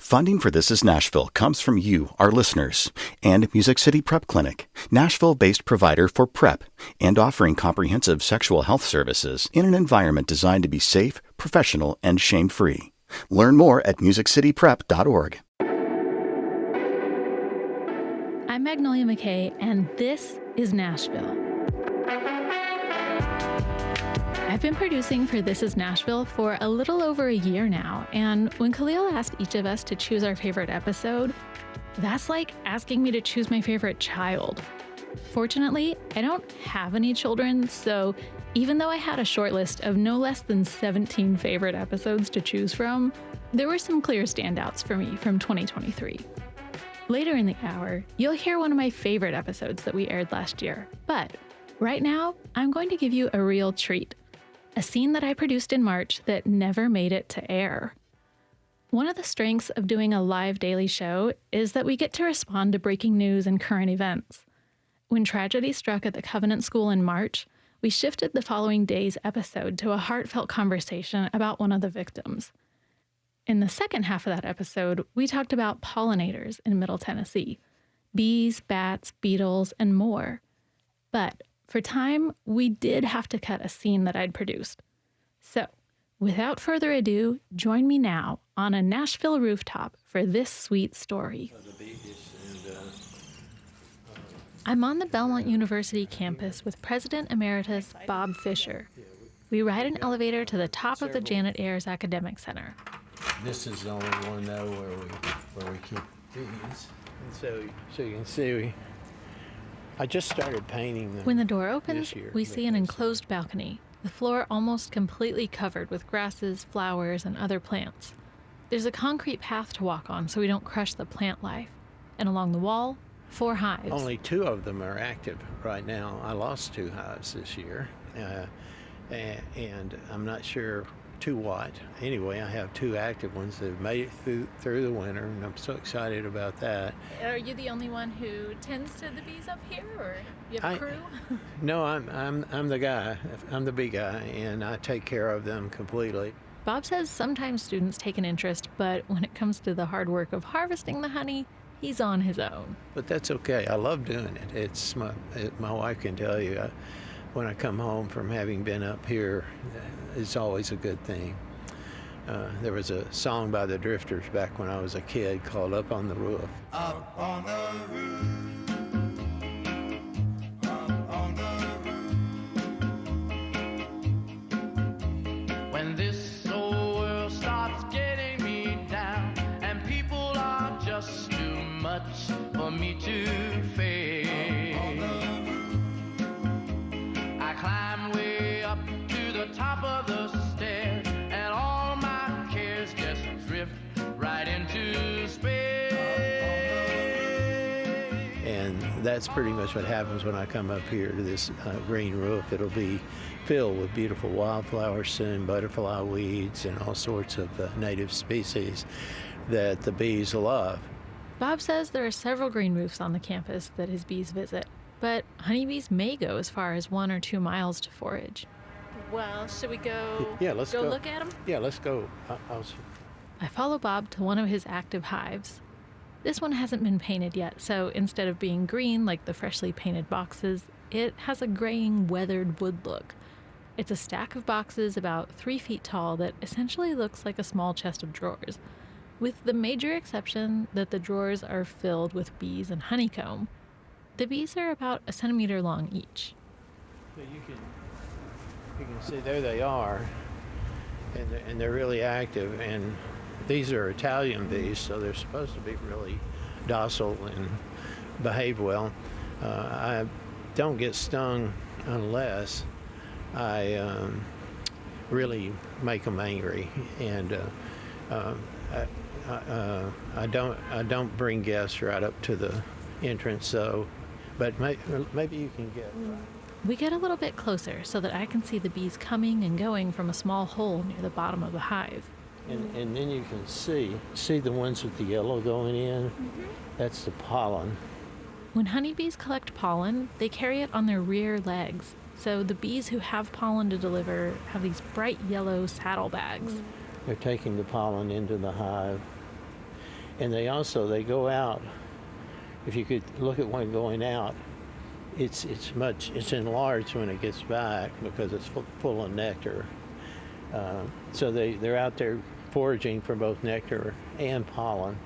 Funding for This Is Nashville comes from you, our listeners, and Music City Prep Clinic, Nashville-based provider for PrEP and offering comprehensive sexual health services in an environment designed to be safe, professional, and shame-free. Learn more at musiccityprep.org. I'm Magnolia McKay, and this is Nashville. I've been producing for This Is Nashville for a little over a year now, and when Khalil asked each of us to choose our favorite episode, that's like asking me to choose my favorite child. Fortunately, I don't have any children, so even though I had a short list of no less than 17 favorite episodes to choose from, there were some clear standouts for me from 2023. Later in the hour, you'll hear one of my favorite episodes that we aired last year, but right now, I'm going to give you a real treat. A scene that I produced in March that never made it to air. One of the strengths of doing a live daily show is that we get to respond to breaking news and current events. When tragedy struck at the Covenant School in March, we shifted the following day's episode to a heartfelt conversation about one of the victims. In the second half of that episode, we talked about pollinators in Middle Tennessee, bees, bats, beetles, and more. But for time, we did have to cut a scene that I'd produced. So, without further ado, join me now on a Nashville rooftop for this sweet story. I'm on the Belmont University campus with President Emeritus Bob Fisher. We ride an elevator to the top of the Janet Ayers Academic Center. This is the only one, though, where we keep these. And so you can see, I just started painting them. When the door opens, we see an enclosed balcony, the floor almost completely covered with grasses, flowers, and other plants. There's a concrete path to walk on so we don't crush the plant life. And along the wall, 4 hives. Only 2 of them are active right now. I lost 2 hives this year, and I'm not sure to what. Anyway, I have 2 active ones that have made it through the winter, and I'm so excited about that. Are you the only one who tends to the bees up here, or you have a crew? No, I'm the guy. I'm the bee guy, and I take care of them completely. Bob says sometimes students take an interest, but when it comes to the hard work of harvesting the honey, he's on his own. But that's okay. I love doing it. It's my wife can tell you. When I come home from having been up here, it's always a good thing. There was a song by the Drifters back when I was a kid called Up on the Roof. Up on the roof, up on the roof. When this old world starts getting me down and people are just too much for me to face. Climb way up to the top of the stairs, and all my cares just drift right into space. And that's pretty much what happens when I come up here to this green roof. It'll be filled with beautiful wildflowers soon, butterfly weeds, and all sorts of native species that the bees love. Bob says there are several green roofs on the campus that his bees visit. But honeybees may go as far as 1 or 2 miles to forage. Well, should we go? Yeah, let's go look at them? Yeah, let's go. I follow Bob to one of his active hives. This one hasn't been painted yet, so instead of being green like the freshly painted boxes, it has a graying, weathered wood look. It's a stack of boxes about 3 feet tall that essentially looks like a small chest of drawers, with the major exception that the drawers are filled with bees and honeycomb. The bees are about 1 centimeter long each. So you can see there they are, and they're really active. And these are Italian bees, so they're supposed to be really docile and behave well. I don't get stung unless I really make them angry, and I don't bring guests right up to the entrance, so. But maybe you can get. We get a little bit closer so that I can see the bees coming and going from a small hole near the bottom of the hive. And then you can see the ones with the yellow going in. Mm-hmm. That's the pollen. When honeybees collect pollen, they carry it on their rear legs. So the bees who have pollen to deliver have these bright yellow saddlebags. They're taking the pollen into the hive. And they go out. If you could look at one going out, it's enlarged when it gets back because it's full of nectar. So they're out there foraging for both nectar and pollen,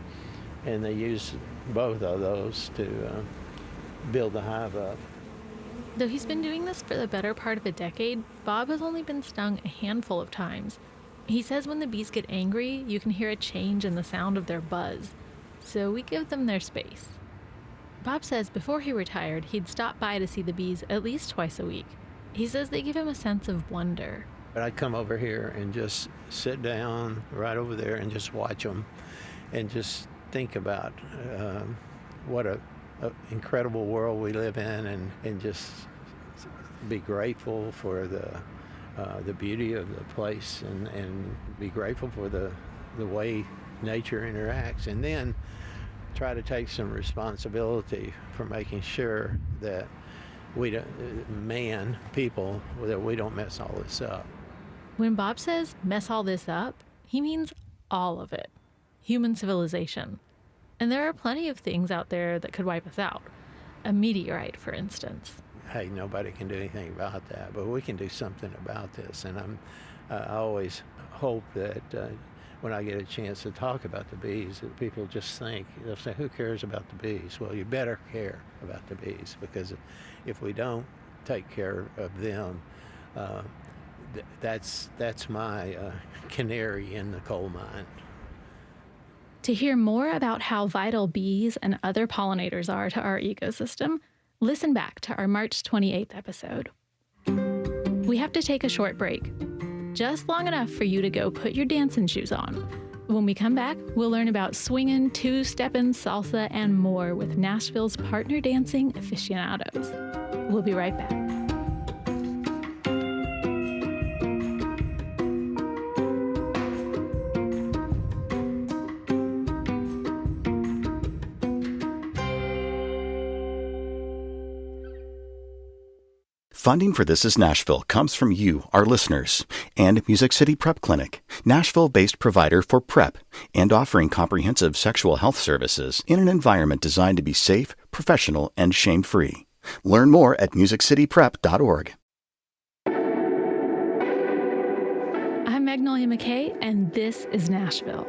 and they use both of those to build the hive up. Though he's been doing this for the better part of a decade, Bob has only been stung a handful of times. He says when the bees get angry, you can hear a change in the sound of their buzz. So we give them their space. Bob says before he retired, he'd stop by to see the bees at least twice a week. He says they give him a sense of wonder. But I'd come over here and just sit down right over there and just watch them and just think about what a incredible world we live in, and just be grateful for the beauty of the place, and be grateful for the way nature interacts, and then try to take some responsibility for making sure that we don't, people, that we don't mess all this up. When Bob says mess all this up, he means all of it. Human civilization. And there are plenty of things out there that could wipe us out. A meteorite, for instance. Hey, nobody can do anything about that, but we can do something about this. And I always hope that when I get a chance to talk about the bees, that people just think, they'll say, who cares about the bees? Well, you better care about the bees, because if we don't take care of them, that's my canary in the coal mine. To hear more about how vital bees and other pollinators are to our ecosystem, listen back to our March 28th episode. We have to take a short break, just long enough for you to go put your dancing shoes on. When we come back, we'll learn about swinging, two-stepping, salsa, and more with Nashville's partner dancing aficionados. We'll be right back. Funding for This Is Nashville comes from you, our listeners, and Music City Prep Clinic, Nashville-based provider for PrEP, and offering comprehensive sexual health services in an environment designed to be safe, professional, and shame-free. Learn more at musiccityprep.org. I'm Magnolia McKay, and this is Nashville.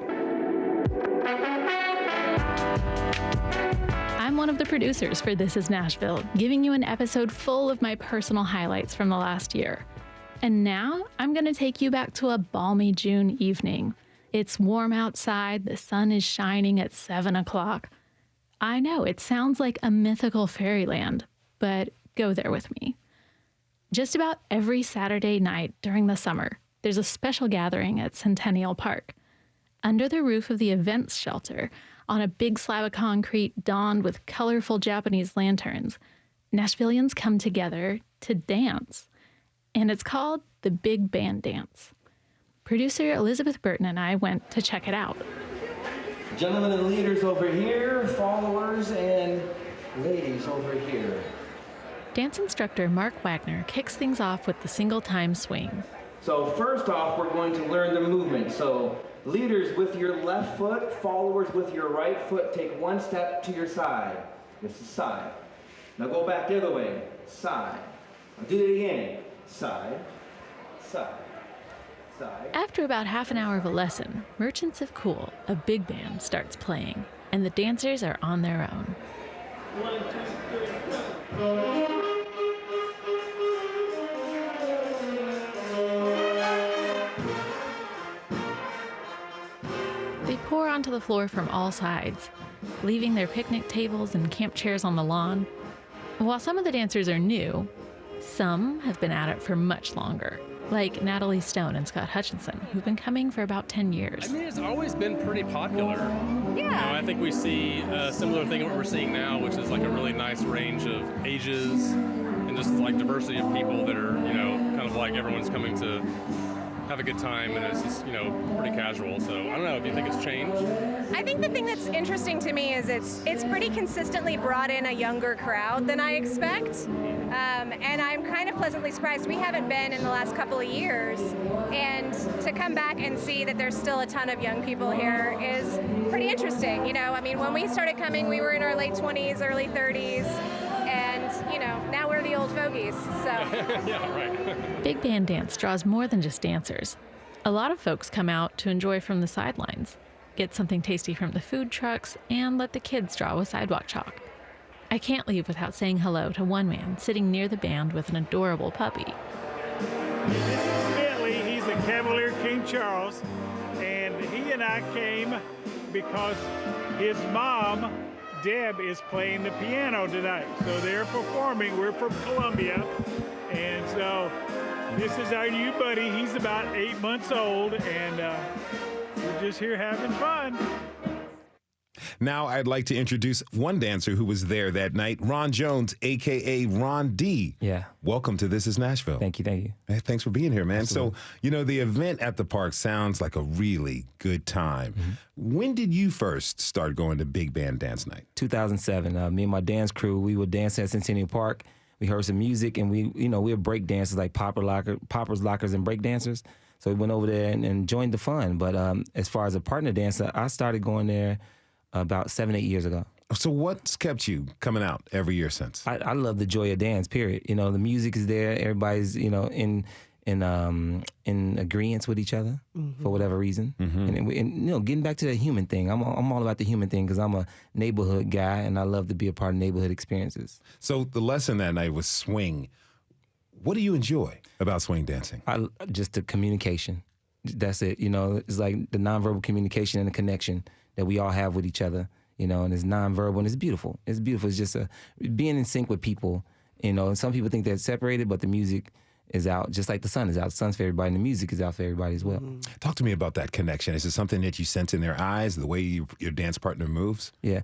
I'm one of the producers for This Is Nashville, giving you an episode full of my personal highlights from the last year. And now I'm going to take you back to a balmy June evening. It's warm outside, the sun is shining at 7 o'clock. I know, it sounds like a mythical fairyland, but go there with me. Just about every Saturday night during the summer, there's a special gathering at Centennial Park. Under the roof of the events shelter, on a big slab of concrete donned with colorful Japanese lanterns, Nashvillians come together to dance. And it's called the Big Band Dance. Producer Elizabeth Burton and I went to check it out. Gentlemen and leaders over here, followers and ladies over here. Dance instructor Mark Wagner kicks things off with the single-time swing. So first off, we're going to learn the movement. So leaders with your left foot, followers with your right foot, take one step to your side. This is side. Now go back the other way, side. Now do it again, side, side, side. After about half an hour of a lesson, Merchants of Cool, a big band, starts playing, and the dancers are on their own. 1, 2, 3, go. They pour onto the floor from all sides, leaving their picnic tables and camp chairs on the lawn. While some of the dancers are new, some have been at it for much longer, like Natalie Stone and Scott Hutchinson, who've been coming for about 10 years. I mean, it's always been pretty popular. Yeah. I think we see a similar thing to what we're seeing now, which is like a really nice range of ages and just like diversity of people that are, kind of like everyone's coming to have a good time, and it's just, pretty casual. So I don't know if you think it's changed. I think the thing that's interesting to me is it's pretty consistently brought in a younger crowd than I expect. And I'm kind of pleasantly surprised. We haven't been in the last couple of years, and to come back and see that there's still a ton of young people here is pretty interesting. When we started coming, we were in our late 20s, early 30s, and now we're the old fogies. So Yeah, right. Big band dance draws more than just dancers. A lot of folks come out to enjoy from the sidelines, get something tasty from the food trucks, and let the kids draw with sidewalk chalk. I can't leave without saying hello to one man sitting near the band with an adorable puppy. This is Bentley. He's a Cavalier King Charles, and he and I came because his mom, Deb, is playing the piano tonight. So they're performing. We're from Columbia, and so this is our new buddy. He's about 8 months old, and we're just here having fun. Now I'd like to introduce one dancer who was there that night, Ron Jones, a.k.a. Ron D. Yeah. Welcome to This is Nashville. Thank you. Hey, thanks for being here, man. Absolutely. So, the event at the park sounds like a really good time. Mm-hmm. When did you first start going to big band dance night? 2007. Me and my dance crew, we would dance at Centennial Park. We heard some music, and we were break dancers, like poppers, lockers, and break dancers. So we went over there and joined the fun. But as far as a partner dancer, I started going there about 7-8 years ago. So what's kept you coming out every year since? I love the joy of dance, period. The music is there. Everybody's, in agreement with each other for whatever reason. And getting back to the human thing, I'm all about the human thing because I'm a neighborhood guy and I love to be a part of neighborhood experiences. So the lesson that night was swing. What do you enjoy about swing dancing? Just the communication. That's it. It's like the nonverbal communication and the connection that we all have with each other, and it's nonverbal and it's beautiful. It's beautiful. It's just being in sync with people, and some people think they're separated, but the music is out just like the sun is out. The sun's for everybody and the music is out for everybody as well. Talk to me about that connection. Is it something that you sense in their eyes, the way your dance partner moves? Yeah.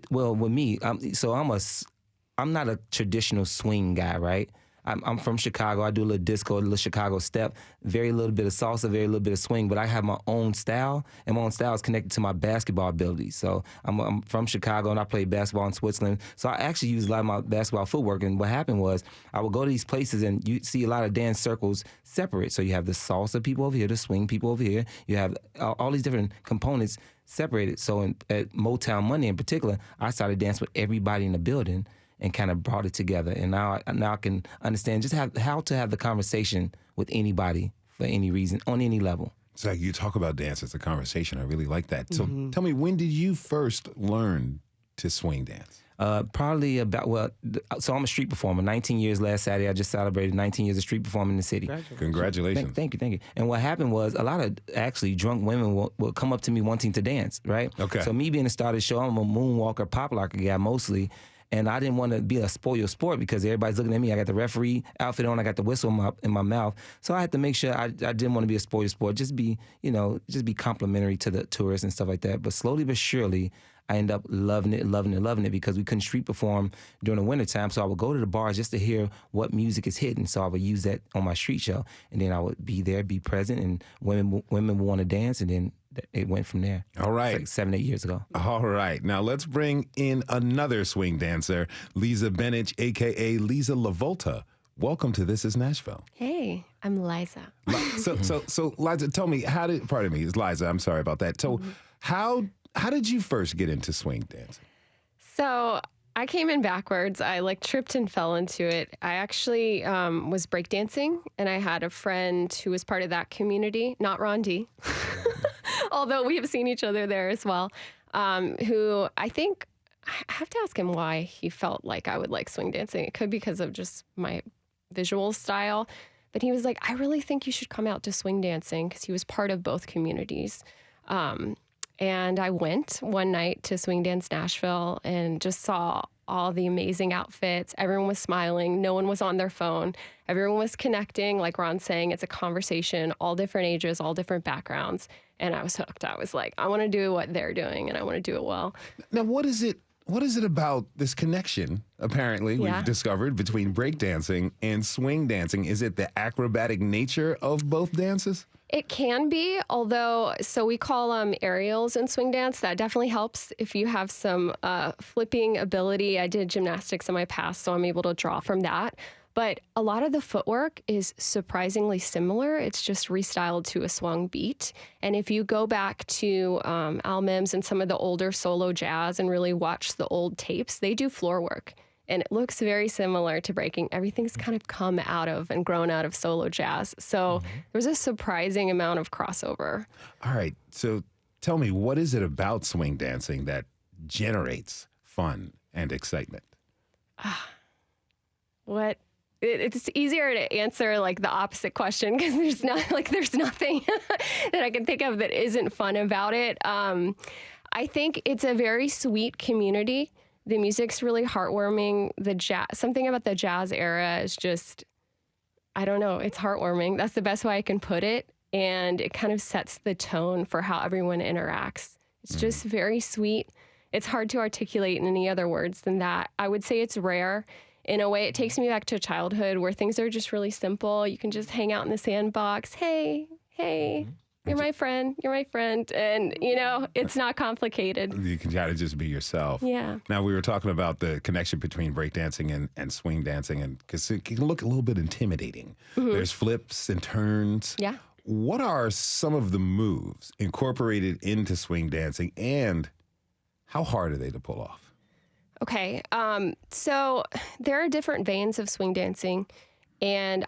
Well, with me, I'm not a traditional swing guy, right? I'm from Chicago. I do a little disco, a little Chicago step, very little bit of salsa, very little bit of swing, but I have my own style, and my own style is connected to my basketball abilities. So I'm from Chicago, and I played basketball in Switzerland. So I actually use a lot of my basketball footwork, and what happened was I would go to these places, and you see a lot of dance circles separate. So you have the salsa people over here, the swing people over here. You have all these different components separated. So at Motown Monday in particular, I started dancing with everybody in the building and kind of brought it together. And now I can understand just how to have the conversation with anybody for any reason, on any level. So you talk about dance as a conversation. I really like that. So tell me, when did you first learn to swing dance? Probably so I'm a street performer. 19 years last Saturday. I just celebrated 19 years of street performing in the city. Congratulations. Thank you. And what happened was a lot of actually drunk women will come up to me wanting to dance, right? Okay. So me being a star of the show, I'm a moonwalker, pop locker guy mostly. And I didn't want to be a spoil sport because everybody's looking at me. I got the referee outfit on. I got the whistle in my mouth. So I had to make sure I didn't want to be a spoil sport. Just be complimentary to the tourists and stuff like that. But slowly but surely, I ended up loving it because we couldn't street perform during the wintertime. So I would go to the bars just to hear what music is hitting. So I would use that on my street show. And then I would be there, be present, and women would want to dance. And then it went from there. All right. It's like 7-8 years ago. All right. Now let's bring in another swing dancer, Lisa Bennett, a.k.a. Lisa LaVolta. Welcome to This is Nashville. Hey, I'm Liza. So Liza, tell me, it's Liza, I'm sorry about that. So how did you first get into swing dancing? So I came in backwards. I tripped and fell into it. I actually was breakdancing, and I had a friend who was part of that community, not Ron D, although we have seen each other there as well, who I think, I have to ask him why he felt like I would like swing dancing. It could be because of just my visual style, but he was like, I really think you should come out to swing dancing, because he was part of both communities. And I went one night to Swing Dance Nashville and just saw all the amazing outfits. Everyone was smiling. No one was on their phone. Everyone was connecting. Like Ron's saying, it's a conversation, all different ages, all different backgrounds. And I was hooked. I was like, I want to do what they're doing, and I want to do it well. Now, what is it about this connection, apparently, we've discovered between breakdancing and swing dancing? Is it the acrobatic nature of both dances? It can be, although, so we call them aerials in swing dance. That definitely helps if you have some flipping ability. I did gymnastics in my past, so I'm able to draw from that. But a lot of the footwork is surprisingly similar. It's just restyled to a swung beat. And if you go back to Al Mims and some of the older solo jazz and really watch the old tapes, they do floor work. And it looks very similar to breaking. Everything's kind of come out of and grown out of solo jazz. So there's a surprising amount of crossover. All right. So tell me, what is it about swing dancing that generates fun and excitement? It's easier to answer like the opposite question because there's nothing that I can think of that isn't fun about it. I think it's a very sweet community. The music's really heartwarming. Something about the jazz era is just, I don't know, it's heartwarming. That's the best way I can put it. And it kind of sets the tone for how everyone interacts. It's just very sweet. It's hard to articulate in any other words than that. I would say it's rare. In a way, it takes me back to childhood where things are just really simple. You can just hang out in the sandbox. Hey, you're my friend. And, it's not complicated. You can try to just be yourself. Yeah. Now, we were talking about the connection between breakdancing and swing dancing, and because it can look a little bit intimidating. There's flips and turns. Yeah. What are some of the moves incorporated into swing dancing, and how hard are they to pull off? Okay. So there are different veins of swing dancing. And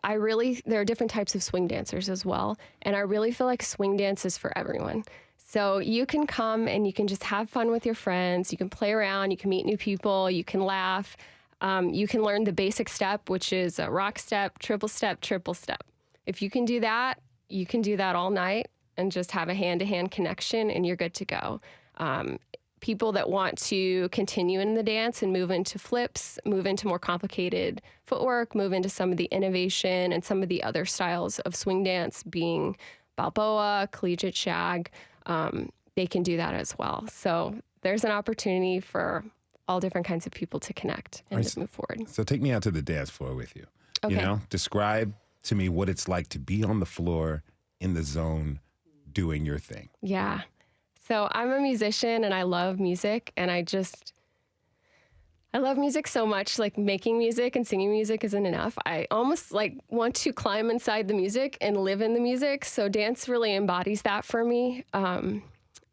there are different types of swing dancers as well. And I really feel like swing dance is for everyone. So you can come and you can just have fun with your friends. You can play around. You can meet new people. You can laugh. You can learn the basic step, which is a rock step, triple step, triple step. If you can do that, you can do that all night and just have a hand-to-hand connection and you're good to go. People that want to continue in the dance and move into flips, move into more complicated footwork, move into some of the innovation and some of the other styles of swing dance being Balboa, collegiate shag, they can do that as well. So there's an opportunity for all different kinds of people to connect and move forward. So take me out to the dance floor with you. Okay. Describe to me what it's like to be on the floor in the zone doing your thing. Yeah. So I'm a musician and I love music and I love music so much. Like making music and singing music isn't enough. I almost want to climb inside the music and live in the music. So dance really embodies that for me.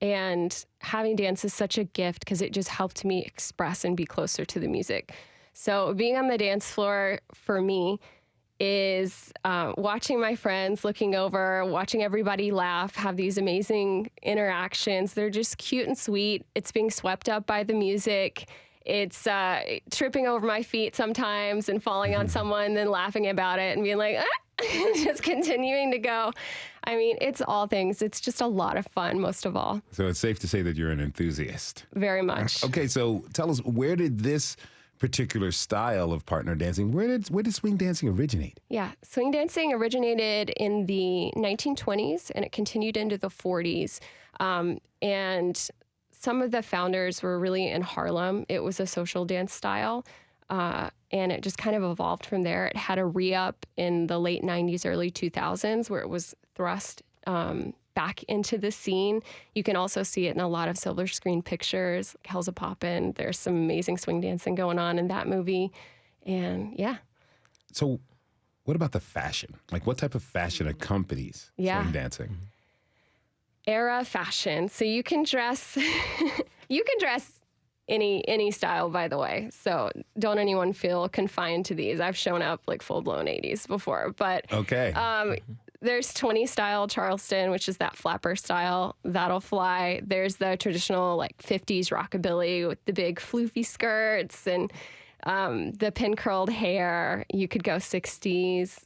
And having dance is such a gift because it just helped me express and be closer to the music. So being on the dance floor for me is watching my friends, looking over, watching everybody laugh, have these amazing interactions. They're just cute and sweet. It's being swept up by the music. It's tripping over my feet sometimes and falling on someone, then laughing about it and being like, just continuing to go. I mean, it's all things. It's just a lot of fun, most of all. So it's safe to say that you're an enthusiast. Very much. Okay, so tell us, where did this particular style of partner dancing, where did swing dancing originate? Yeah, swing dancing originated in the 1920s and it continued into the 40s. And some of the founders were really in Harlem. It was a social dance style. And it just kind of evolved from there. It had a re-up in the late 90s, early 2000s where it was thrust back into the scene. You can also see it in a lot of silver screen pictures, like Hell's a Poppin'. There's some amazing swing dancing going on in that movie. And yeah. So what about the fashion? Like what type of fashion accompanies swing dancing? Era fashion. So you can dress, any style, by the way. So don't anyone feel confined to these. I've shown up like full-blown 80s before, but okay. There's 20 style Charleston, which is that flapper style. That'll fly. There's the traditional like 50s rockabilly with the big floofy skirts and the pin curled hair. You could go 60s.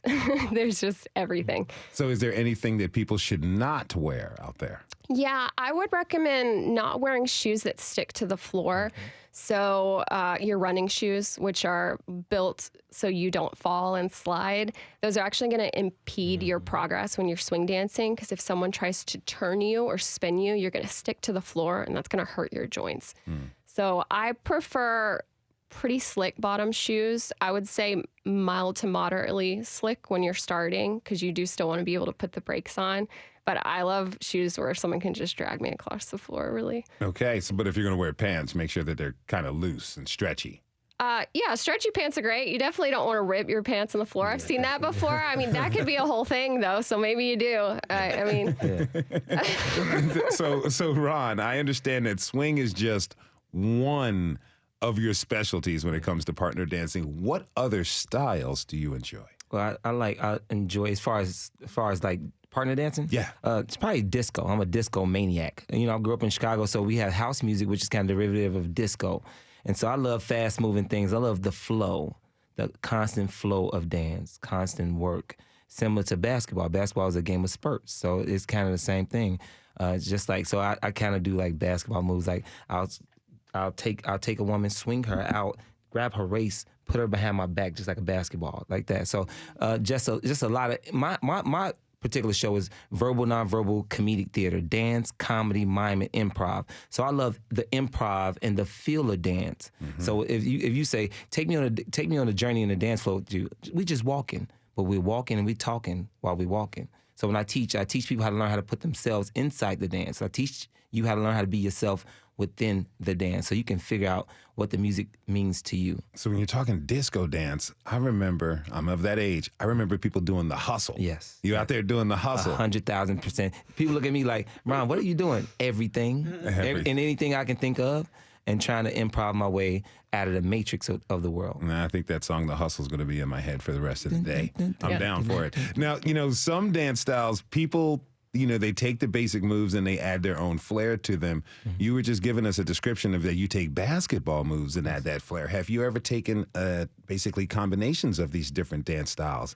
There's just everything. So is there anything that people should not wear out there? Yeah, I would recommend not wearing shoes that stick to the floor. Okay. So your running shoes, which are built so you don't fall and slide, those are actually going to impede your progress when you're swing dancing, because if someone tries to turn you or spin you, you're going to stick to the floor, and that's going to hurt your joints. So I prefer pretty slick bottom shoes. I would say mild to moderately slick when you're starting, because you do still want to be able to put the brakes on. But I love shoes where someone can just drag me across the floor, really. Okay, so but if you're going to wear pants, make sure that they're kind of loose and stretchy. Yeah, stretchy pants are great. You definitely don't want to rip your pants on the floor. I've seen that before. I mean, that could be a whole thing, though, so maybe you do. I mean... So Ron, I understand that swing is just one of your specialties when it comes to partner dancing. What other styles do you enjoy? Well, I enjoy as far as like partner dancing. Yeah, it's probably disco. I'm a disco maniac. You know, I grew up in Chicago, so we have house music, which is kind of derivative of disco, and so I love fast moving things. I love the flow, the constant flow of dance, constant work. Similar to basketball. Basketball is a game of spurts, so it's kind of the same thing. It's just like, so I kind of do like basketball moves. Like I'll take a woman, swing her out, grab her waist, put her behind my back, just like a basketball, like that. So just a lot of my particular show is verbal, nonverbal, comedic theater, dance, comedy, mime, and improv. So I love the improv and the feel of dance. Mm-hmm. So if you say take me on a journey in the dance floor, we just walking, but we're walking and we're talking while we're walking. So when I teach people how to learn how to put themselves inside the dance. I teach you how to learn how to be yourself within the dance, so you can figure out what the music means to you. So when you're talking disco dance, I remember, I'm of that age, I remember people doing the hustle. Yes. You out there doing the hustle. 100,000%. People look at me like, Ron, what are you doing? Everything. And anything I can think of, and trying to improv my way out of the matrix of the world. And I think that song, The Hustle, is going to be in my head for the rest of the day. I'm down for it. Now, some dance styles, people... they take the basic moves and they add their own flair to them. Mm-hmm. You were just giving us a description of that you take basketball moves and add that flair. Have you ever taken basically combinations of these different dance styles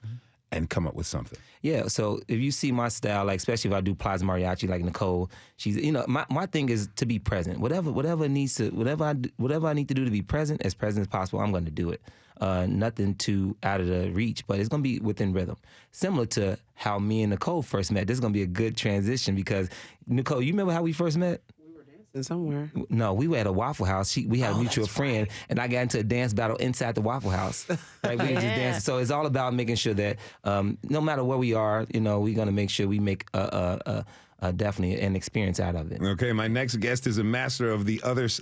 and come up with something? Yeah, so if you see my style, like especially if I do plaza mariachi like Nicole, she's my thing is to be present. Whatever I need to do to be present as possible, I'm going to do it. Nothing too out of the reach, but it's going to be within rhythm. Similar to how me and Nicole first met. This is going to be a good transition because, Nicole, you remember how we first met? We were dancing somewhere. No, we were at a Waffle House. We had a mutual friend, and I got into a dance battle inside the Waffle House. Right? We were just dancing. So it's all about making sure that no matter where we are, we're going to make sure we make definitely an experience out of it. Okay, my next guest is a master of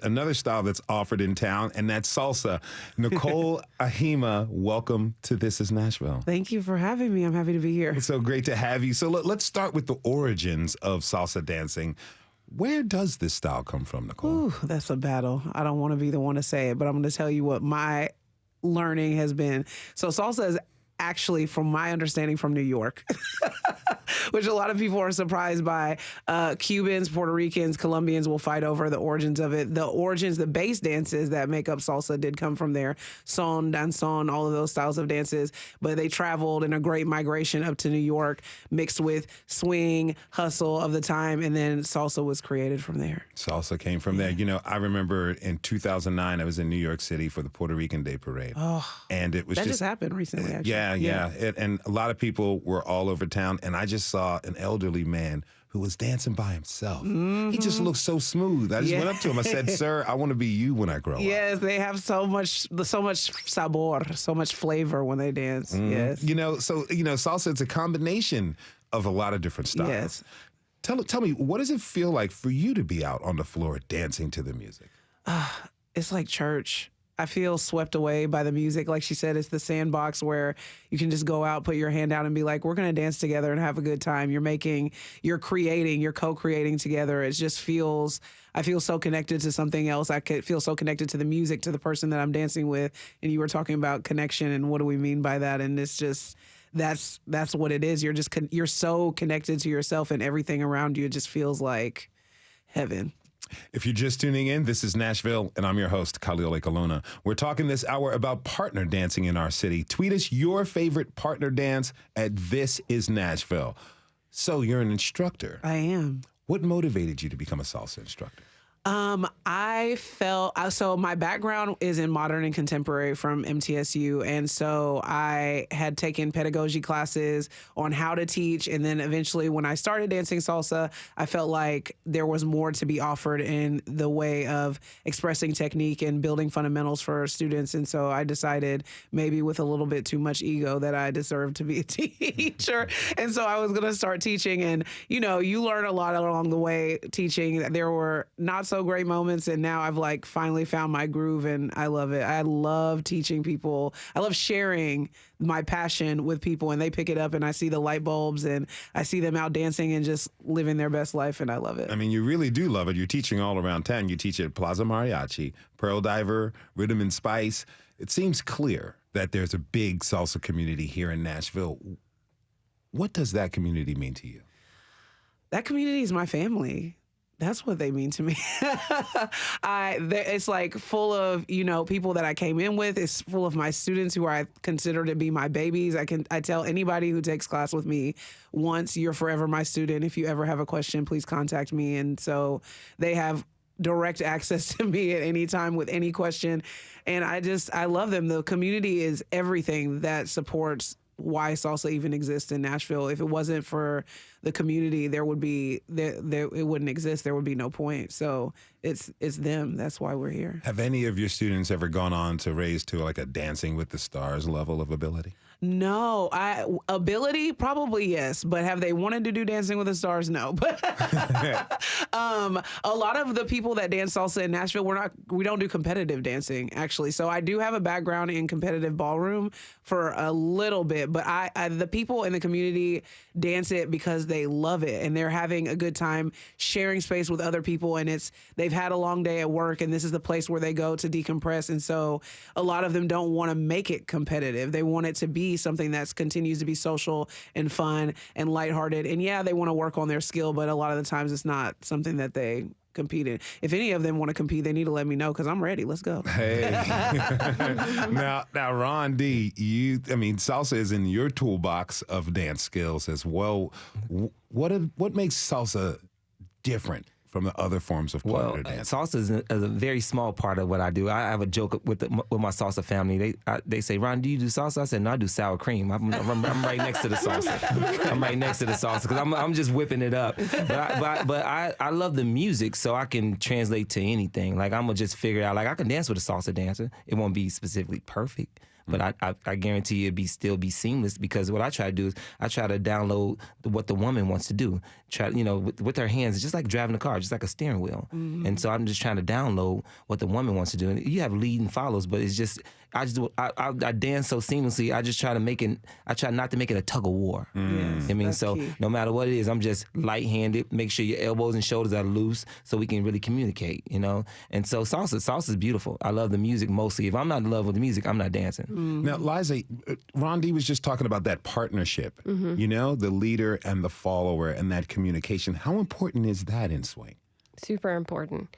another style that's offered in town, and that's salsa. Nicole Ahima, welcome to This Is Nashville. Thank you for having me. I'm happy to be here. It's so great to have you. So let's start with the origins of salsa dancing. Where does this style come from, Nicole? Ooh, that's a battle. I don't want to be the one to say it, but I'm going to tell you what my learning has been. So salsa is actually, from my understanding, from New York, which a lot of people are surprised by. Cubans, Puerto Ricans, Colombians will fight over the origins of it. The base dances that make up salsa did come from there. Son, danzón, all of those styles of dances. But they traveled in a great migration up to New York, mixed with swing, hustle of the time, and then salsa was created from there. Salsa came from there. I remember in 2009, I was in New York City for the Puerto Rican Day Parade. Oh, and it was that just happened recently, actually. Yeah. And a lot of people were all over town, and I just saw an elderly man who was dancing by himself. Mm-hmm. He just looked so smooth. I just went up to him. I said, "Sir, I want to be you when I grow up." Yes, they have so much sabor, so much flavor when they dance. Mm-hmm. Yes. Salsa, it's a combination of a lot of different styles. Yes. Tell me, what does it feel like for you to be out on the floor dancing to the music? It's like church. I feel swept away by the music. Like she said, it's the sandbox where you can just go out, put your hand out and be like, we're going to dance together and have a good time. You're co-creating together. I feel so connected to something else. I could feel so connected to the music, to the person that I'm dancing with. And you were talking about connection and what do we mean by that? And it's just, that's what it is. You're so connected to yourself and everything around you. It just feels like heaven. If you're just tuning in, this is Nashville, and I'm your host, Khalil Ekaluna. We're talking this hour about partner dancing in our city. Tweet us your favorite partner dance at This Is Nashville. So you're an instructor. I am. What motivated you to become a salsa instructor? So my background is in modern and contemporary from MTSU. And so I had taken pedagogy classes on how to teach. And then eventually when I started dancing salsa, I felt like there was more to be offered in the way of expressing technique and building fundamentals for students. And so I decided, maybe with a little bit too much ego, that I deserved to be a teacher. And so I was going to start teaching. And, you know, you learn a lot along the way teaching. There were not so great moments, and now I've like finally found my groove, and I love it. I love teaching people. I love sharing my passion with people, and they pick it up, and I see the light bulbs, and I see them out dancing and just living their best life, and I love it. I mean, you really do love it. You're teaching all around town. You teach at Plaza Mariachi, Pearl Diver, Rhythm and Spice. It seems clear that there's a big salsa community here in Nashville. What does that community mean to you? That community is my family. That's what they mean to me. It's like full of, you know, people that I came in with. It's full of my students who I consider to be my babies. I tell anybody who takes class with me once, you're forever my student. If you ever have a question, please contact me. And so they have direct access to me at any time with any question. And I love them. The community is everything that supports why salsa even exists in Nashville. If it wasn't for the community, it wouldn't exist. There would be no point. So it's them. That's why we're here. Have any of your students ever gone on to raise to like a Dancing with the Stars level of ability? No, ability probably yes, but have they wanted to do Dancing with the Stars? No. But a lot of the people that dance salsa in Nashville, we don't do competitive dancing actually. So I do have a background in competitive ballroom for a little bit, but the people in the community dance it because they love it and they're having a good time sharing space with other people, and they've had a long day at work and this is the place where they go to decompress. And so a lot of them don't want to make it competitive. They want it to be something that continues to be social and fun and lighthearted. And yeah, they want to work on their skill, but a lot of the times it's not something that they compete in. If any of them want to compete, they need to let me know because I'm ready. Let's go. Hey. Now, Ron D, salsa is in your toolbox of dance skills as well. What makes salsa different from the other forms of pointer dance? Salsa is a very small part of what I do. I have a joke with my salsa family. They say, "Ron, do you do salsa?" I said, "No, I do sour cream. I'm right next to the salsa. I'm right next to the salsa because I'm just whipping it up." But I love the music, so I can translate to anything. Like I'm gonna just figure out. Like I can dance with a salsa dancer. It won't be specifically perfect, but I guarantee you it'll still be seamless because what I try to do is I try to download what the woman wants to do. Try, with her hands, it's just like driving a car, just like a steering wheel. Mm-hmm. And so I'm just trying to download what the woman wants to do. And you have lead and follows, but it's just I dance so seamlessly. I just try to make it. I try not to make it a tug of war. Yes, key. No matter what it is, I'm just light-handed. Make sure your elbows and shoulders are loose so we can really communicate. And so salsa is beautiful. I love the music mostly. If I'm not in love with the music, I'm not dancing. Mm-hmm. Now, Liza, Ron D was just talking about that partnership. Mm-hmm. The leader and the follower and that communication. How important is that in swing? Super important.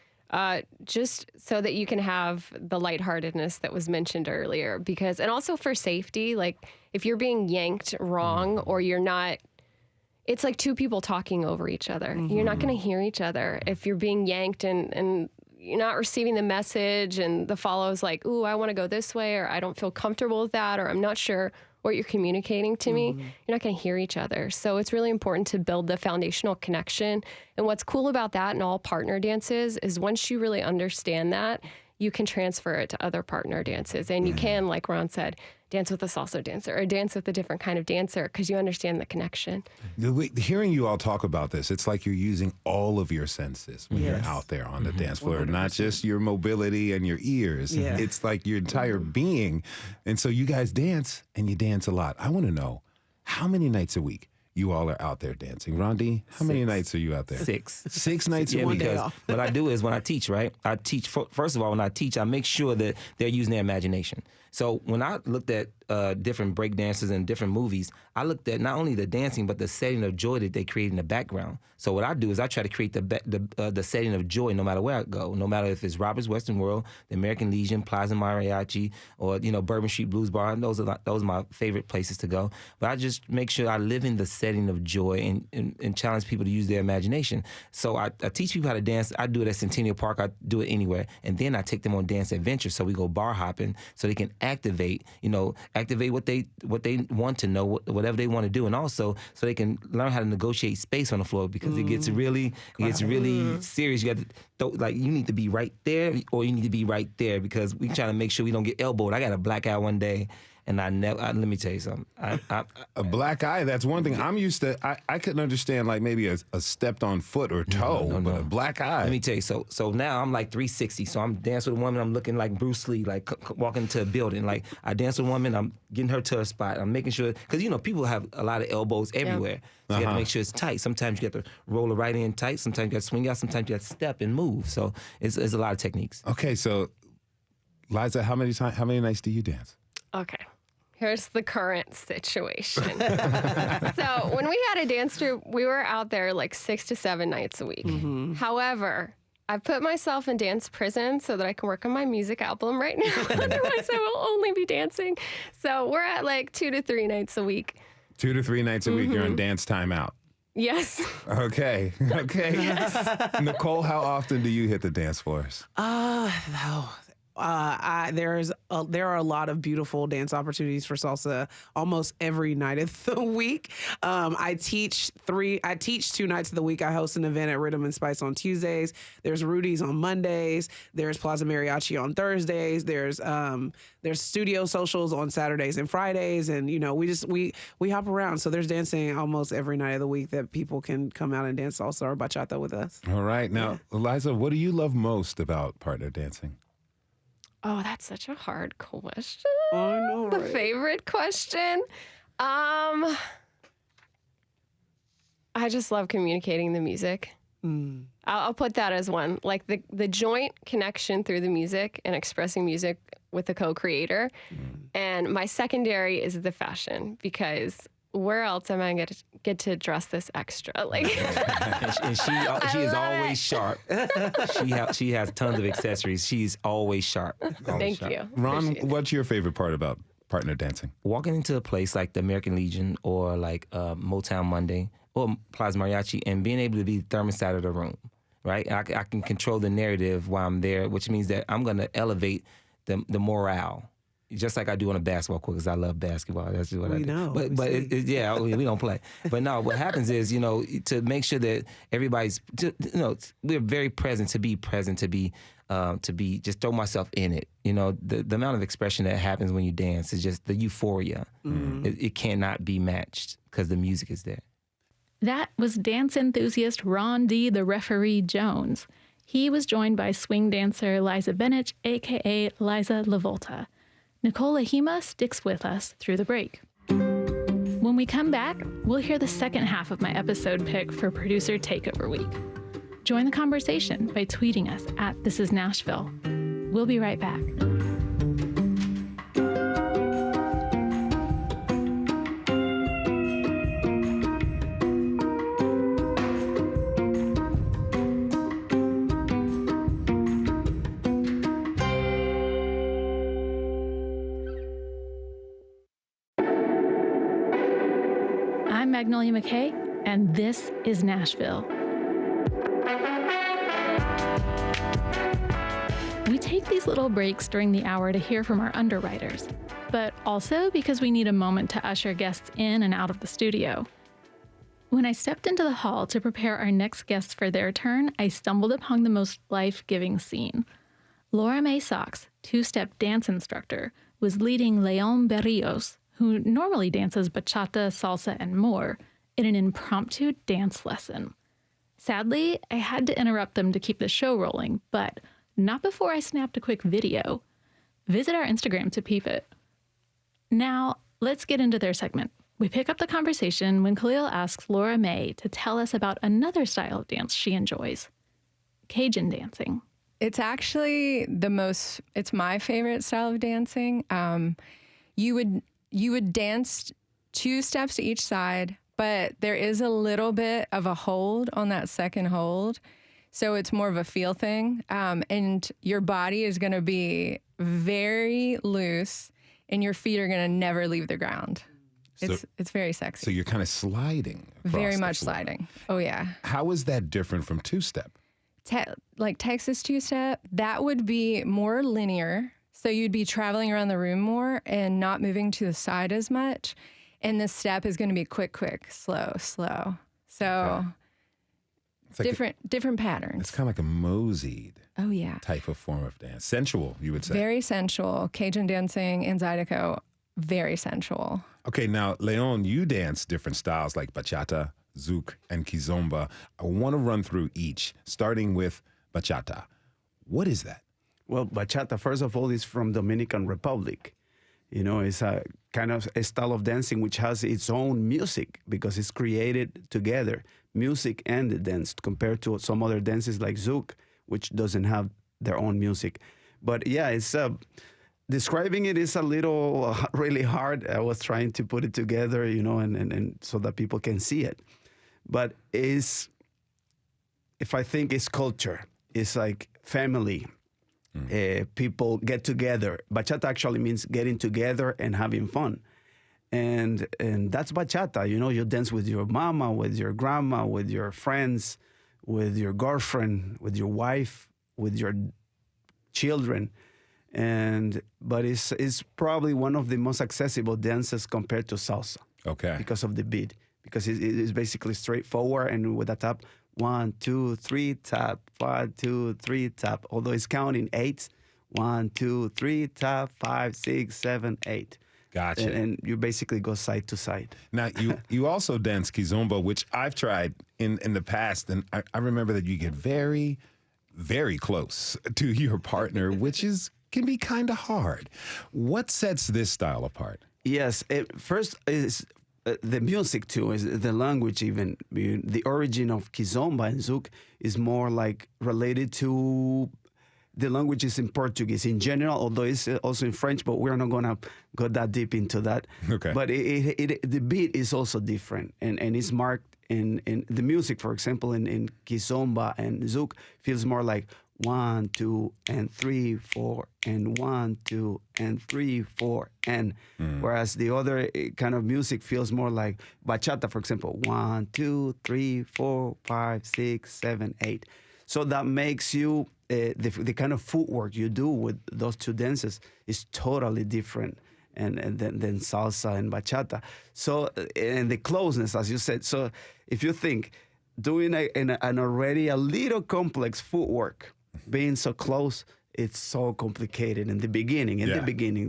Just so that you can have the lightheartedness that was mentioned earlier, and also for safety, like if you're being yanked wrong or you're not, it's like two people talking over each other. Mm-hmm. You're not going to hear each other if you're being yanked and you're not receiving the message and the follow is like, ooh, I want to go this way, or I don't feel comfortable with that, or I'm not sure what you're communicating to me. You're not going to hear each other. So it's really important to build the foundational connection. And what's cool about that in all partner dances is once you really understand that, you can transfer it to other partner dances. And you can, like Ron said, dance with a salsa dancer or dance with a different kind of dancer because you understand the connection. Hearing you all talk about this, it's like you're using all of your senses when you're out there on the dance floor, 100%. Not just your mobility and your ears. Yeah. It's like your entire being. And so you guys dance, and you dance a lot. I want to know, how many nights a week you all are out there dancing? Rondi, how many nights are you out there? 6. 6 nights a week? Because what I do is when I teach, right? I teach, first of all, when I teach, I make sure that they're using their imagination. So when I looked at different break dancers and different movies, I looked at not only the dancing, but the setting of joy that they create in the background. So what I do is I try to create the setting of joy no matter where I go, no matter if it's Robert's Western World, the American Legion, Plaza Mariachi, or Bourbon Street Blues Bar. Those are my favorite places to go. But I just make sure I live in the setting of joy and challenge people to use their imagination. So I teach people how to dance. I do it at Centennial Park. I do it anywhere. And then I take them on dance adventures. So we go bar hopping so they can activate what they want to know, whatever they want to do. And also so they can learn how to negotiate space on the floor, because it gets really serious. You got to you need to be right there or you need to be right there, because we trying to make sure we don't get elbowed. I got a black eye one day. And let me tell you something. A black eye, that's one thing. I'm used to, I couldn't understand like maybe a stepped on foot or toe, but a black eye. Let me tell you, so now I'm like 360. So I'm dancing with a woman, I'm looking like Bruce Lee, like walking into a building. Like I dance with a woman, I'm getting her to her spot. I'm making sure, because people have a lot of elbows everywhere. So you got to make sure it's tight. Sometimes you got to roll it right in tight. Sometimes you got to swing out. Sometimes you got to step and move. So it's a lot of techniques. Okay, so Liza, how many nights do you dance? Okay. Here's the current situation. So when we had a dance troupe, we were out there like 6 to 7 nights a week. Mm-hmm. However, I've put myself in dance prison so that I can work on my music album right now. Otherwise, I will only be dancing. So we're at like 2 to 3 nights a week. 2 to 3 nights a week, you're on dance timeout. Yes. Okay. Yes. Nicole, how often do you hit the dance floors? There are a lot of beautiful dance opportunities for salsa almost every night of the week. I teach 2 nights of the week. I host an event at Rhythm and Spice on Tuesdays. There's Rudy's on Mondays. There's Plaza Mariachi on Thursdays. There's studio socials on Saturdays and Fridays, and we hop around. So there's dancing almost every night of the week that people can come out and dance salsa or bachata with us. All right. Now, Liza, what do you love most about partner dancing? Oh, that's such a hard question. I know, the favorite question. I just love communicating the music. I'll put that as one. Like the joint connection through the music and expressing music with the co-creator. And my secondary is the fashion, because where else am I going to get to dress this extra? Like, and she is always sharp. She has tons of accessories. She's always sharp. Thank you. Ron, what's your favorite part about partner dancing? Walking into a place like the American Legion or like Motown Monday or Plaza Mariachi and being able to be the thermostat of the room, right? I can control the narrative while I'm there, which means that I'm going to elevate the morale. Just like I do on a basketball court, because I love basketball. That's just what I do. Know. But we don't play. But no, what happens is, to make sure that everybody's, we're very present, to be just throw myself in it. The amount of expression that happens when you dance is just the euphoria. It cannot be matched because the music is there. That was dance enthusiast Ron D. the Referee Jones. He was joined by swing dancer Liza Benich, a.k.a. Liza LaVolta. Nicole Hima sticks with us through the break. When we come back, we'll hear the second half of my episode pick for producer Takeover Week. Join the conversation by tweeting us at This Is Nashville. We'll be right back. I'm Magnolia McKay, and this is Nashville. We take these little breaks during the hour to hear from our underwriters, but also because we need a moment to usher guests in and out of the studio. When I stepped into the hall to prepare our next guests for their turn, I stumbled upon the most life-giving scene. Laura Mae Sox, two-step dance instructor, was leading Leon Berrios, who normally dances bachata, salsa, and more, in an impromptu dance lesson. Sadly, I had to interrupt them to keep the show rolling, but not before I snapped a quick video. Visit our Instagram to peep it. Now, let's get into their segment. We pick up the conversation when Khalil asks Laura Mae to tell us about another style of dance she enjoys, Cajun dancing. It's actually it's my favorite style of dancing. You would dance 2 steps to each side, but there is a little bit of a hold on that second hold. So it's more of a feel thing. And your body is going to be very loose and your feet are going to never leave the ground. It's very sexy. So you're kind of sliding. Very across much the floor. sliding. Oh yeah. How is that different from two-step? Like Texas two-step, that would be more linear. So you'd be traveling around the room more and not moving to the side as much. And the step is going to be quick, slow. So It's like different patterns. It's kind of like a moseyed Oh yeah. type of form of dance. Sensual, you would say. Very sensual. Cajun dancing and Zydeco, very sensual. Okay, now, Leon, you dance different styles like bachata, zouk, and kizomba. I want to run through each, starting with bachata. What is that? Well, bachata, first of all, is from Dominican Republic. You know, it's a kind of a style of dancing which has its own music because it's created together, music and the dance, compared to some other dances like zouk, which doesn't have their own music. But yeah, it's describing it is a little really hard. I was trying to put it together, you know, and so that people can see it. But if I think it's culture, it's like family. People get together. Bachata actually means getting together and having fun. And that's bachata. You know, you dance with your mama, with your grandma, with your friends, with your girlfriend, with your wife, with your children. But it's probably one of the most accessible dances compared to salsa. Okay. Because of the beat. Because it is basically straightforward and with a tap. 1, 2, 3, tap. 1, 2, 3, tap. Although it's counting eights. 1, 2, 3, tap. 5, 6, 7, 8. Gotcha. And you basically go side to side. Now, you also dance kizomba, which I've tried in the past, and I remember that you get very, very close to your partner, which can be kind of hard. What sets this style apart? Yes, first is the music too, is the language even. The origin of kizomba and zouk is more like related to the languages in Portuguese in general, although it's also in French, but we're not going to go that deep into that. Okay. But the beat is also different, and it's marked in the music, for example, in kizomba and zouk feels more like 1, 2, and 3, 4, and 1, 2, and 3, 4, and whereas the other kind of music feels more like bachata, for example, 1, 2, 3, 4, 5, 6, 7, 8. So that makes you the kind of footwork you do with those two dances is totally different and than salsa and bachata. So and the closeness, as you said. So if you think doing an already a little complex footwork, being so close, it's so complicated in the beginning.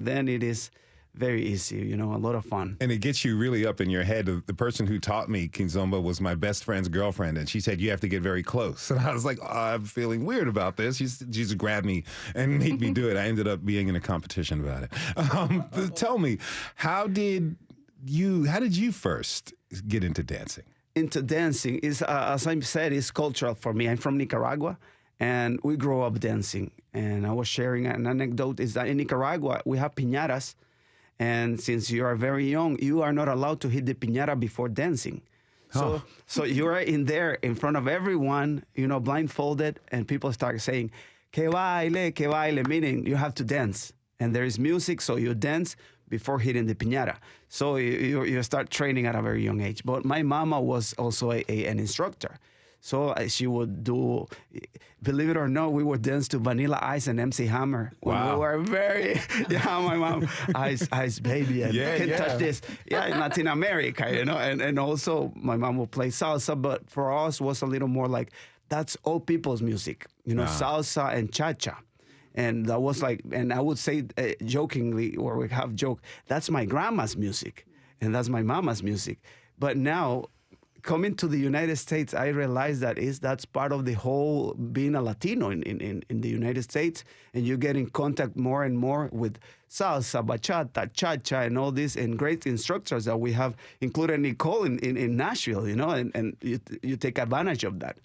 Then it is very easy, you know, a lot of fun. And it gets you really up in your head. The person who taught me kizomba was my best friend's girlfriend, and she said, you have to get very close. And I was like, I'm feeling weird about this. She just grabbed me and made me do it. I ended up being in a competition about it. Tell me, how did you first get into dancing? Into dancing is, as I said, is cultural for me. I'm from Nicaragua, and we grew up dancing. And I was sharing an anecdote is that in Nicaragua, we have piñatas. And since you are very young, you are not allowed to hit the piñata before dancing. So you are in there in front of everyone, you know, blindfolded, and people start saying, que baile, meaning you have to dance. And there is music, so you dance before hitting the piñata. So you start training at a very young age. But my mama was also an instructor. So she would do, believe it or not, we would dance to Vanilla Ice and MC Hammer. Wow. We were very, my mom, Ice Baby, and can't touch this. Yeah, in Latin America, you know, and also my mom would play salsa, but for us was a little more like, that's old people's music, you know, salsa and cha-cha. And that was like, and I would say jokingly, or we have joke, that's my grandma's music, and that's my mama's music. But now, coming to the United States, I realized that's part of the whole being a Latino in the United States, and you get in contact more and more with salsa, bachata, cha-cha, and all this, and great instructors that we have, including Nicole in Nashville, you know, and you take advantage of that.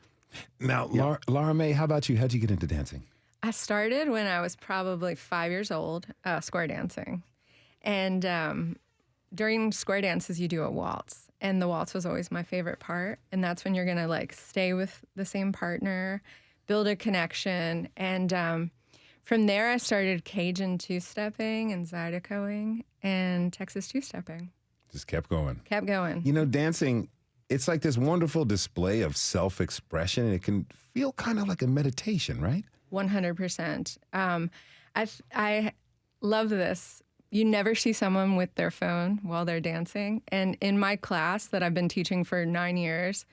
Now, Laura Mae, how about you? How'd you get into dancing? I started when I was probably 5 years old, square dancing. And during square dances, you do a waltz. And the waltz was always my favorite part. And that's when you're going to like stay with the same partner, build a connection. And from there, I started Cajun two-stepping and Zydecoing and Texas two-stepping. Just kept going. Kept going. You know, dancing, it's like this wonderful display of self-expression, and it can feel kind of like a meditation, right? 100%. I love this. You never see someone with their phone while they're dancing. And in my class that I've been teaching for 9 years,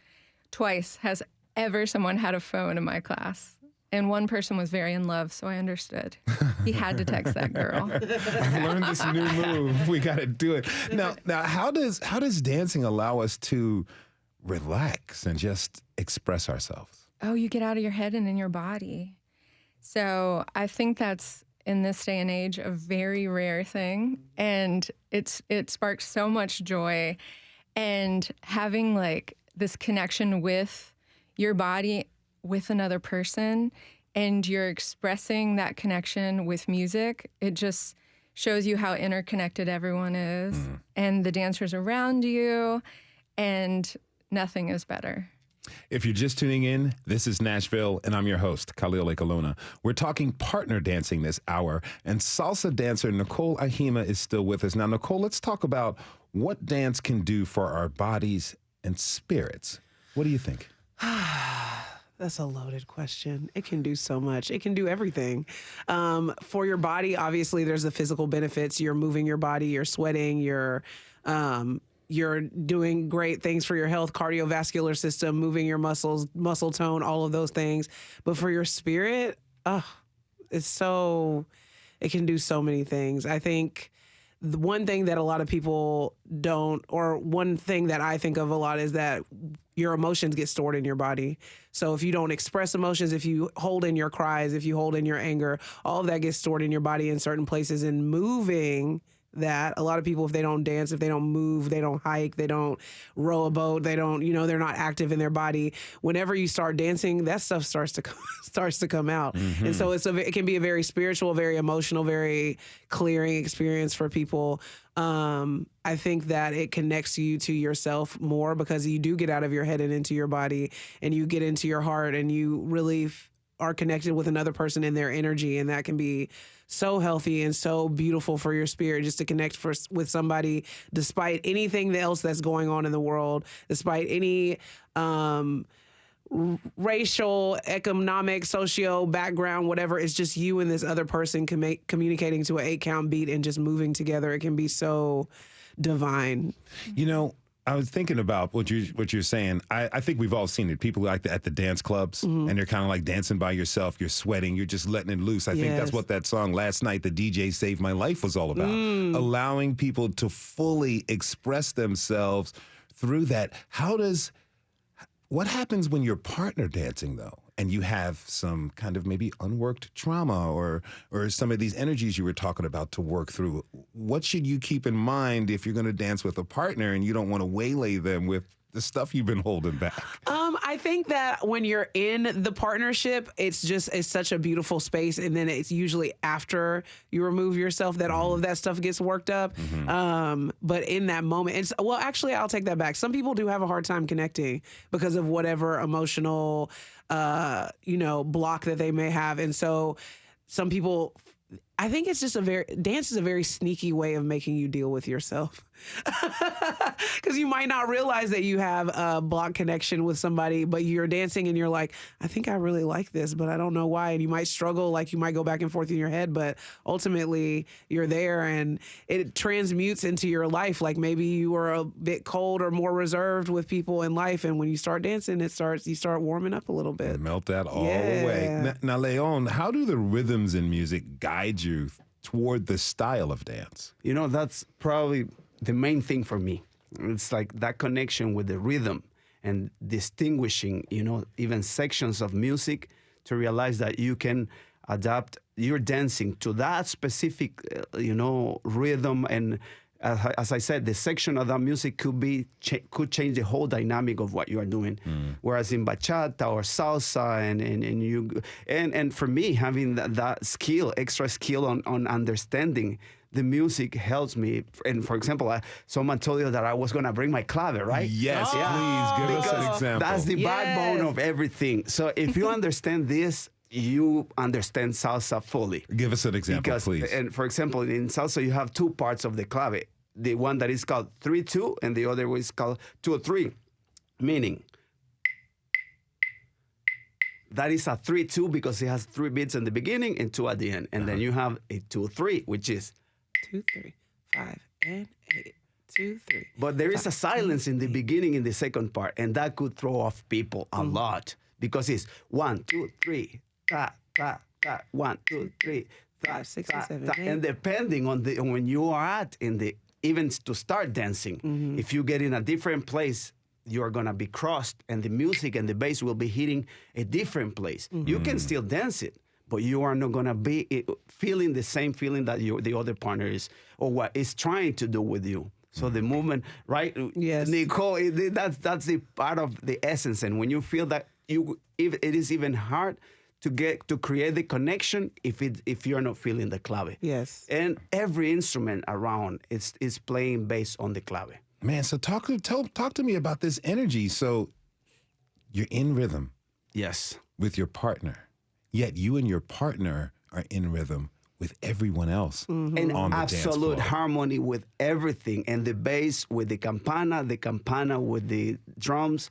twice has ever someone had a phone in my class. And one person was very in love, so I understood. He had to text that girl. I've learned this new move. We got to do it. Now, how does dancing allow us to relax and just express ourselves? Oh, you get out of your head and in your body. So I think that's, in this day and age, a very rare thing. And it sparks so much joy. And having like this connection with your body, with another person, and you're expressing that connection with music, it just shows you how interconnected everyone is, and the dancers around you, and nothing is better. If you're just tuning in, this is Nashville, and I'm your host, Khalil Ekaluna. We're talking partner dancing this hour, and salsa dancer Nicole Ahima is still with us. Now, Nicole, let's talk about what dance can do for our bodies and spirits. What do you think? That's a loaded question. It can do so much. It can do everything. For your body, obviously, there's the physical benefits. You're moving your body, you're sweating, you're doing great things for your health, cardiovascular system, moving your muscles, muscle tone, all of those things. But for your spirit, it can do so many things. I think the one thing that a lot of people don't, or one thing that I think of a lot, is that your emotions get stored in your body. So if you don't express emotions, if you hold in your cries, if you hold in your anger, all of that gets stored in your body in certain places. And moving that, a lot of people, if they don't dance, if they don't move, they don't hike, they don't row a boat, they don't, they're not active in their body. Whenever you start dancing, that stuff starts to come out. Mm-hmm. And so it can be a very spiritual, very emotional, very clearing experience for people. I think that it connects you to yourself more, because you do get out of your head and into your body, and you get into your heart, and you really are connected with another person in their energy. And that can be so healthy and so beautiful for your spirit, just to connect with somebody despite anything else that's going on in the world, despite any racial, economic, socio background, whatever. It's just you and this other person communicating to an 8-count beat and just moving together. It can be so divine. I was thinking about what you're saying. I think we've all seen it. People like at the dance clubs, and they're kind of like dancing by yourself. You're sweating. You're just letting it loose. I think that's what that song Last Night, the DJ Saved My Life, was all about. Allowing people to fully express themselves through that. What happens when you're partner dancing, though, and you have some kind of maybe unworked trauma or some of these energies you were talking about to work through? What should you keep in mind if you're going to dance with a partner and you don't want to waylay them with the stuff you've been holding back? I think that when you're in the partnership, it's such a beautiful space. And then it's usually after you remove yourself that all of that stuff gets worked up. But in that moment, actually, I'll take that back. Some people do have a hard time connecting because of whatever emotional, block that they may have. And so some people, I think it's just dance is a very sneaky way of making you deal with yourself. Because you might not realize that you have a block connection with somebody, but you're dancing and you're like, I think I really like this, but I don't know why. And you might struggle, like you might go back and forth in your head, but ultimately you're there and it transmutes into your life. Like maybe you were a bit cold or more reserved with people in life, and when you start dancing, you start warming up a little bit. Melt that all away. Now, Leon, how do the rhythms in music guide you toward the style of dance? That's probably the main thing for me. It's like that connection with the rhythm and distinguishing, even sections of music to realize that you can adapt your dancing to that specific, rhythm. And as I said, the section of that music could change the whole dynamic of what you are doing. Whereas in bachata or salsa, and for me, having that skill, extra skill on understanding the music helps me. And for example, someone told you that I was going to bring my clave, right? Yes, please give us an example. That's the backbone of everything. So if you understand this, you understand salsa fully. Give us an example, please. And for example, in salsa, you have two parts of the clave. the one that is called 3-2, and the other one is called 2-3, meaning that is a 3-2 because it has 3 beats in the beginning and 2 at the end. And then you have a 2-3, which is 2, 3, 5, and 8. 2, 3. But there is a silence in the beginning in the second part, and that could throw off people a lot because it's 1, 2, 3, ta, ta, ta, 1, 2, 3, 5, 6, 7, 8. And depending on when you are at in the even to start dancing, if you get in a different place, you are going to be crossed, and the music and the bass will be hitting a different place. You can still dance it, but you are not going to be feeling the same feeling that the other partner is or what is trying to do with you. So the movement, right? Yes. Nicole, that's the part of the essence. And when you feel that it is even hard to create the connection if you're not feeling the clave. Yes. And every instrument around is playing based on the clave. Man, so talk to me about this energy. So you're in rhythm. Yes. With your partner. Yet you and your partner are in rhythm with everyone else And on the dance absolute floor. harmony with everything. And the bass with the campana with the drums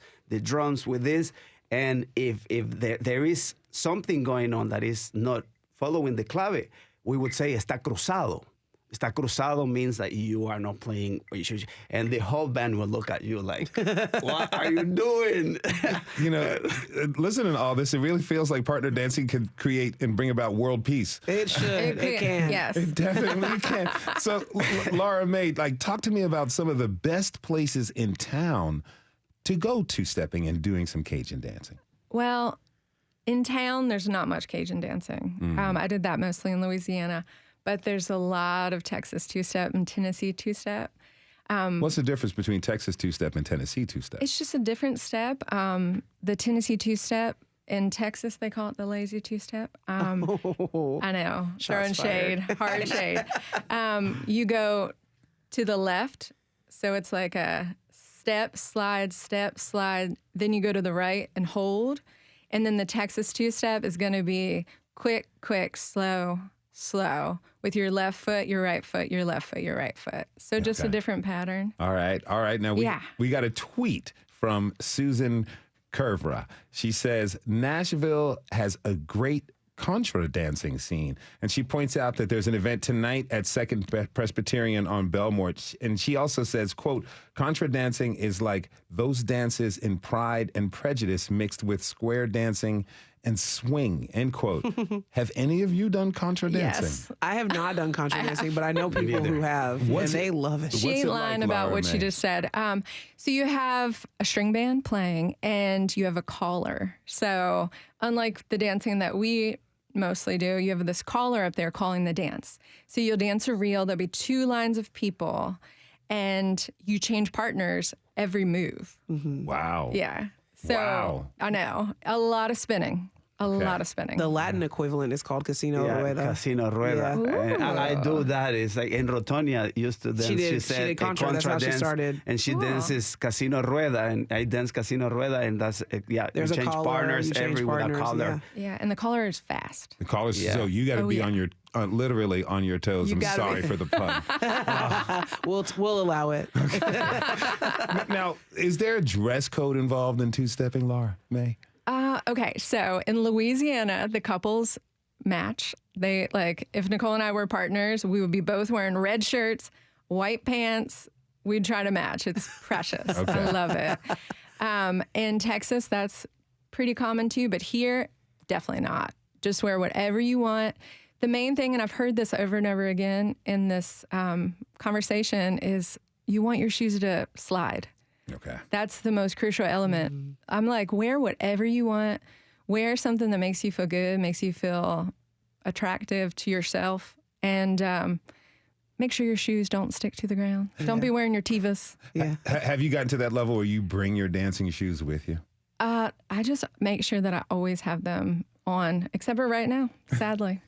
with this. And if there is something going on that is not following the clave, we would say está cruzado. Está cruzado means that you are not playing, and the whole band will look at you like, what are you doing? Listening to all this, it really feels like partner dancing can create and bring about world peace. It should. It can. Yes. It definitely can. So, Laura Mae, talk to me about some of the best places in town to go two-stepping and doing some Cajun dancing. Well, in town, there's not much Cajun dancing. I did that mostly in Louisiana. But there's a lot of Texas two-step and Tennessee two-step. What's the difference between Texas two-step and Tennessee two-step? It's just a different step. The Tennessee two-step, in Texas, they call it the lazy two-step. I know, throwing shade, hard shade. You go to the left, so it's like a step, slide, then you go to the right and hold. And then the Texas two-step is going to be quick, slow, with your left foot, your right foot, your left foot, your right foot. So just a different pattern. All right. Now, we got a tweet from Susan Curvra. She says, Nashville has a great contra dancing scene. And she points out that there's an event tonight at Second Presbyterian on Belmore. And she also says, quote, contra dancing is like those dances in Pride and Prejudice mixed with square dancing and swing, end quote. Have any of you done contra dancing? Yes. I have not done contra dancing, but I know people who have, and they love it. She ain't lying about what she just said. So you have a string band playing, and you have a caller. So unlike the dancing that we mostly do, you have this caller up there calling the dance. So you'll dance a reel. There'll be 2 lines of people, and you change partners every move. Wow. Yeah. So I know. A lot of spinning. A lot of spinning. The Latin equivalent is called Casino Rueda. Casino Rueda. Yeah. And I do that. It's like, and Rotonia used to dance. She did said contra. That's how she started. And she dances Casino Rueda, and I dance Casino Rueda, and that's, There's you a change caller, partners you change every partners, with a collar. Yeah, and the caller is fast. The caller, so you got to be on your, literally on your toes. I'm sorry for the pun. We'll allow it. Now, is there a dress code involved in two-stepping, Laura Mae? Okay, so in Louisiana, the couples match. They if Nicole and I were partners, we would be both wearing red shirts, white pants. We'd try to match. It's precious. I love it. In Texas, that's pretty common too, but here, definitely not. Just wear whatever you want. The main thing, and I've heard this over and over again in this conversation, is you want your shoes to slide. Okay. That's the most crucial element. I'm like, wear whatever you want. Wear something that makes you feel good, makes you feel attractive to yourself, and make sure your shoes don't stick to the ground. Don't be wearing your Tevas. Yeah. Have you gotten to that level where you bring your dancing shoes with you? I just make sure that I always have them on, except for right now, sadly.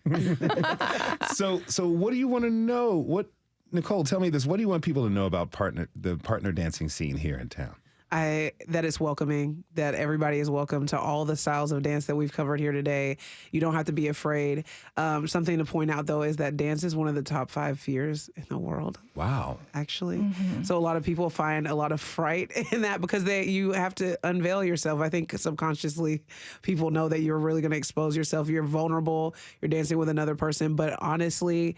So what do you want to know? Nicole, tell me this. What do you want people to know about the partner dancing scene here in town? that it's welcoming, that everybody is welcome to all the styles of dance that we've covered here today. You don't have to be afraid. Something to point out, though, is that dance is one of the top 5 fears in the world. Wow. Actually. So a lot of people find a lot of fright in that because you have to unveil yourself. I think subconsciously people know that you're really going to expose yourself. You're vulnerable. You're dancing with another person. But honestly,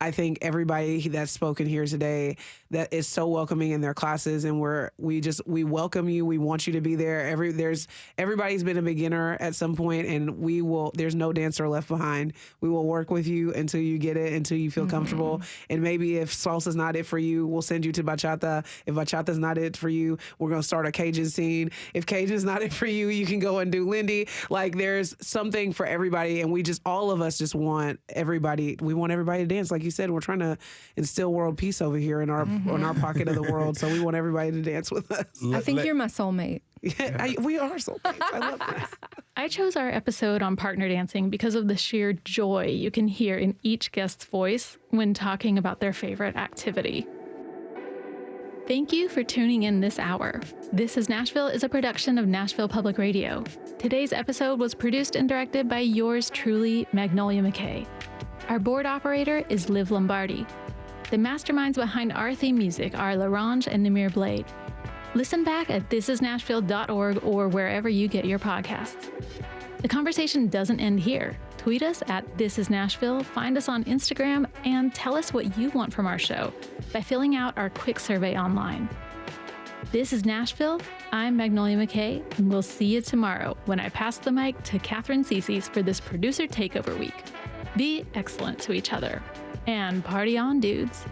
I think everybody that's spoken here today that is so welcoming in their classes, and we welcome you. We want you to be there. Everybody's been a beginner at some point, and there's no dancer left behind. We will work with you until you get it, until you feel comfortable. And maybe if salsa's not it for you, we'll send you to bachata. If bachata's not it for you, we're going to start a Cajun scene. If Cajun's not it for you, you can go and do Lindy. Like, there's something for everybody, and all of us just want everybody. We want everybody to dance. Like you said, we're trying to instill world peace over here in our pocket of the world. So we want everybody to dance with us. I think you're my soulmate. Yeah, we are soulmates. I love this. I chose our episode on partner dancing because of the sheer joy you can hear in each guest's voice when talking about their favorite activity. Thank you for tuning in this hour. This is Nashville is a production of Nashville Public Radio. Today's episode was produced and directed by yours truly, Magnolia McKay. Our board operator is Liv Lombardi. The masterminds behind our theme music are LaRange and Namir Blade. Listen back at thisisnashville.org or wherever you get your podcasts. The conversation doesn't end here. Tweet us at thisisnashville, find us on Instagram, and tell us what you want from our show by filling out our quick survey online. This is Nashville. I'm Magnolia McKay, and we'll see you tomorrow when I pass the mic to Catherine Cece's for this producer takeover week. Be excellent to each other. And party on, dudes.